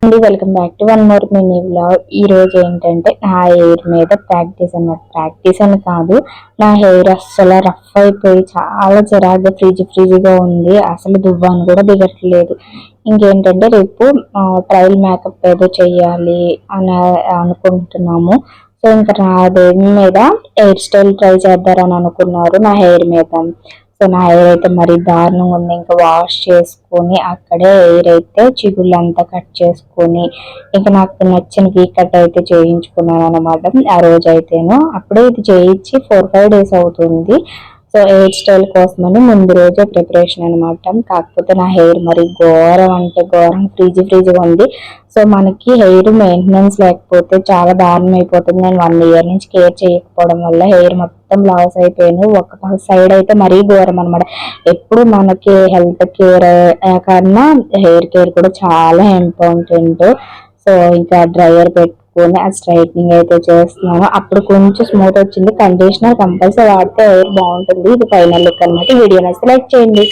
Welcome back to one more mini vlog. ఈ రోజు ఏంటంటే నా హెయిర్ మీద ప్రాక్టీస్ అన్నమాట. ప్రాక్టీస్ అని కాదు, నా హెయిర్ అస్సలు రఫ్ అయిపోయి చాలా చిరాగ్గా ఫ్రీజీగా ఉంది. అసలు దువ్వాను కూడా దిగట్లేదు. ఇంకేంటంటే రేపు ట్రయల్ మేకప్ ఏదో చెయ్యాలి అని అనుకుంటున్నాము. సో ఇంకా నా దేని మీద హెయిర్ స్టైల్ ట్రై చేద్దారని అనుకున్నారు నా హెయిర్ మీద. సో నా హెయిర్ అయితే మరీ దారుణంగా ఉంది. ఇంకా వాష్ చేసుకొని అక్కడే హెయిర్ అయితే చిగుళ్ళంతా కట్ చేసుకొని ఇంకా నాకు నచ్చిన వీ కట్ అయితే చేయించుకున్నాను అనమాట. ఆ రోజు అయితేను అప్పుడే ఇది చేయించి 4-5 days అవుతుంది. సో హెయిర్ స్టైల్ కోసమని ముందు రోజే ప్రిపరేషన్ అనమాట. కాకపోతే నా హెయిర్ మరి ఘోరం అంటే ఘోరం ఫ్రీజీగా ఉంది. సో మనకి హెయిర్ మెయింటెనెన్స్ లేకపోతే చాలా దారుణం అయిపోతుంది. నేను 1 year నుంచి కేర్ చేయకపోవడం వల్ల హెయిర్ మొత్తం లాస్ అయిపోయాను. ఒక సైడ్ అయితే మరీ ఘోరం అనమాట. ఎప్పుడు మనకి హెల్త్ కేర్ కన్నా హెయిర్ కేర్ కూడా చాలా ఇంపార్టెంట్. సో ఇంకా డ్రైయర్ పెట్టుకొని ఆ స్ట్రైట్నింగ్ అయితే చేస్తున్నాను. అప్పుడు కొంచెం స్మూత్ వచ్చింది. కండిషనర్ కంపల్సరీ వాడితే హెయిర్ బాగుంటుంది. ఇది ఫైనల్ లుక్ అనమాట. వీడియో నచ్చితే లైక్ చేయండి.